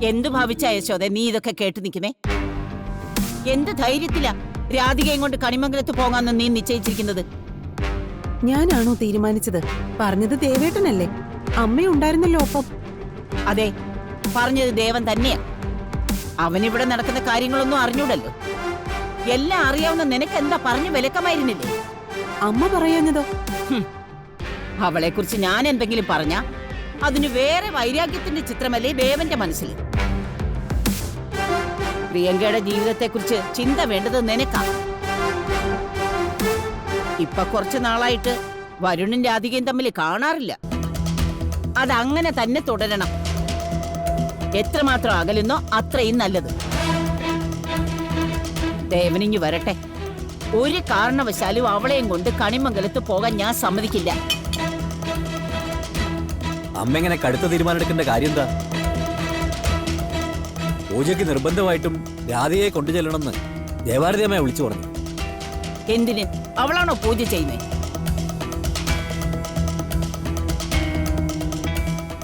എന്തു ഭാവിച്ച യശോദ നീ ഇതൊക്കെ കേട്ട് നിൽക്കുന്നേ? എന്ത് ധൈര്യത്തിലാ രാധികയും കൊണ്ട് കണിമംഗലത്ത് പോകാന്ന് നീ നിശ്ചയിച്ചിരിക്കുന്നത്? ഞാനാണോ തീരുമാനിച്ചത്? പറഞ്ഞത് ദേവേട്ടനല്ലേ? അമ്മയുണ്ടായിരുന്നല്ലോ ഒപ്പം. അതെ, പറഞ്ഞത് ദേവൻ തന്നെയാ. അവനിവിടെ നടക്കുന്ന കാര്യങ്ങളൊന്നും അറിഞ്ഞൂടല്ലോ. എല്ലാം അറിയാവുന്ന നിനക്ക് എന്താ പറഞ്ഞു വിലക്കമായിരുന്നില്ലേ? അമ്മ പറയാഞ്ഞതോ? അവളെ കുറിച്ച് ഞാൻ എന്തെങ്കിലും പറഞ്ഞ അതിന് വേറെ വൈരാഗ്യത്തിന്റെ ചിത്രമല്ലേ ദേവന്റെ മനസ്സിൽ. പ്രിയങ്കയുടെ ജീവിതത്തെക്കുറിച്ച് ചിന്ത വേണ്ടത് നിനക്കാ. ഇപ്പൊ കുറച്ചു നാളായിട്ട് വരുണും രാധികയും തമ്മിൽ കാണാറില്ല. അതങ്ങനെ തന്നെ തുടരണം. എത്രമാത്രം അകലുന്നോ അത്രയും നല്ലത്. ദേവനിഞ്ഞു വരട്ടെ. ഒരു കാരണവശാലും അവളെയും കൊണ്ട് കണിമംഗലത്ത് പോകാൻ ഞാൻ സമ്മതിക്കില്ല. അമ്മ എങ്ങനെ കടുത്ത തീരുമാനം എടുക്കേണ്ട കാര്യം എന്താ? പൂജയ്ക്ക് നിർബന്ധമായിട്ടും രാധയെ കൊണ്ടു ചെല്ലണമെന്ന് ദേവാരതിയമ്മയെ വിളിച്ചു പറഞ്ഞു. എന്തിന്? അവളാണോ പൂജ ചെയ്യുന്നത്?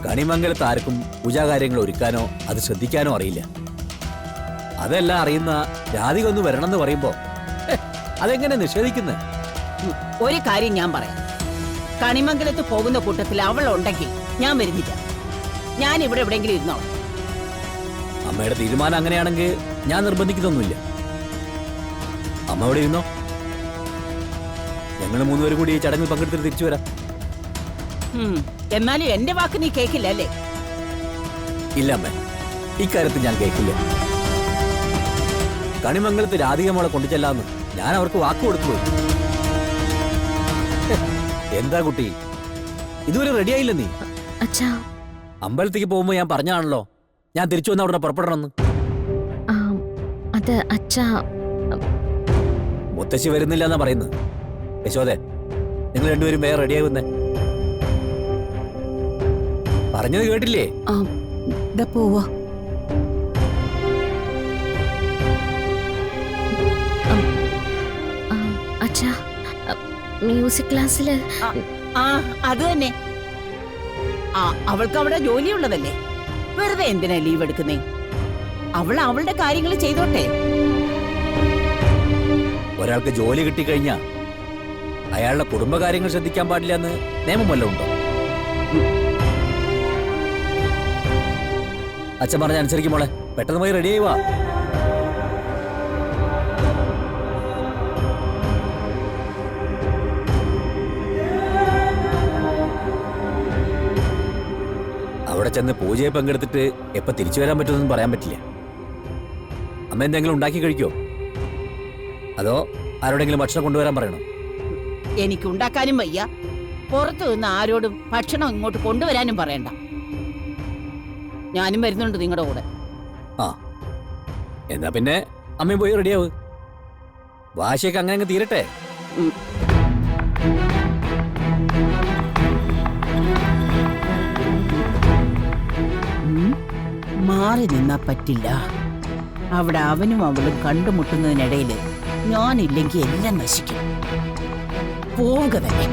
കണിമംഗലത്ത് ആർക്കും പൂജാകാര്യങ്ങൾ ഒരുക്കാനോ അത് ശ്രദ്ധിക്കാനോ അറിയില്ല. അതെല്ലാം അറിയുന്ന രാധിക ഒന്ന് വരണമെന്ന് പറയുമ്പോ അതെങ്ങനെ നിഷേധിക്കുന്നത്? ഒരു കാര്യം ഞാൻ പറയാം. കണിമംഗലത്ത് പോകുന്ന കൂട്ടത്തിൽ അവൾ ഉണ്ടെങ്കിൽ ഞാൻ വരുന്നില്ല. ഞാൻ ഇവിടെ എവിടെയെങ്കിലും ഇരുന്നോ. അമ്മയുടെ തീരുമാനം അങ്ങനെയാണെങ്കിൽ ഞാൻ നിർബന്ധിക്കുന്നൊന്നുമില്ല. അമ്മ ഇവിടെ ഇരുന്നോ. ഞങ്ങൾ മൂന്നുപേരും കൂടി ഈ ചടങ്ങിൽ പങ്കെടുത്തിട്ട് തിരിച്ചു വരാം. എന്നാലും എന്റെ വാക്ക് നീ കേൾക്കില്ല അല്ലേ? ഇല്ല അമ്മ, ഇക്കാര്യത്തിൽ ഞാൻ കേൾക്കില്ല. കണിമംഗലത്ത് രാധിക മോളെ കൊണ്ടുചെല്ലാന്ന് ഞാൻ അവർക്ക് വാക്ക് കൊടുത്തു. എന്താ കുട്ടി, ഇതുവരെ റെഡിയായില്ല നീ? അമ്പലത്തേക്ക് പോകുമ്പോ ഞാൻ പറഞ്ഞാണല്ലോ ഞാൻ തിരിച്ചു വന്ന അവിടെ പുറപ്പെടണമെന്ന്. മുത്തശ്ശി വരുന്നില്ല എന്നാ പറയുന്നത്. യശോദേ, നിങ്ങൾ രണ്ടുപേരും വേറെ റെഡിയായി വന്നേ. പറഞ്ഞത് കേട്ടില്ലേ? പോവാ. മ്യൂസിക് ക്ലാസ്സില് അത് തന്നെ. അവൾക്ക് അവിടെ ജോലിയുള്ളതല്ലേ, വെറുതെ എന്തിനാ ലീവ് എടുക്കുന്നേ? അവൾ അവളുടെ കാര്യങ്ങൾ ചെയ്തോട്ടെ. ഒരാൾക്ക് ജോലി കിട്ടിക്കഴിഞ്ഞാ അയാളുടെ കുടുംബകാര്യങ്ങൾ ശ്രദ്ധിക്കാൻ പാടില്ല എന്ന് നിയമം വല്ലതും ഉണ്ടോ? അച്ഛൻ പറഞ്ഞ അനുസരിക്കും മോളെ. പെട്ടെന്ന് പോയി റെഡി ആയി വാ. അവിടെ ചെന്ന് പൂജയെ പങ്കെടുത്തിട്ട് എപ്പോ തിരിച്ചു വരാൻ പറ്റുമെന്ന് പറയാൻ പറ്റില്ല. അമ്മ എന്തെങ്കിലും ഉണ്ടാക്കി കഴിക്കോ? അതോ ആരോടെങ്കിലും ഭക്ഷണം കൊണ്ടുവരാൻ പറയണോ? എനിക്ക് ഉണ്ടാക്കാനും വയ്യ, പുറത്തു നിന്ന് ആരോടും ഭക്ഷണം ഇങ്ങോട്ട് കൊണ്ടുവരാനും പറയണ്ട. ഞാനും വരുന്നുണ്ട് നിങ്ങളുടെ കൂടെ. എന്നാ പിന്നെ അമ്മയും പോയി റെഡിയാവ്. വാശിയൊക്കെ അങ്ങനെ തീരട്ടെ. മാറി നിന്നാ പറ്റില്ല. അവിടെ അവനും അവളും കണ്ടുമുട്ടുന്നതിനിടയിൽ ഞാനില്ലെങ്കിൽ എല്ലാം നശിക്കും. പോവുക തന്നെ.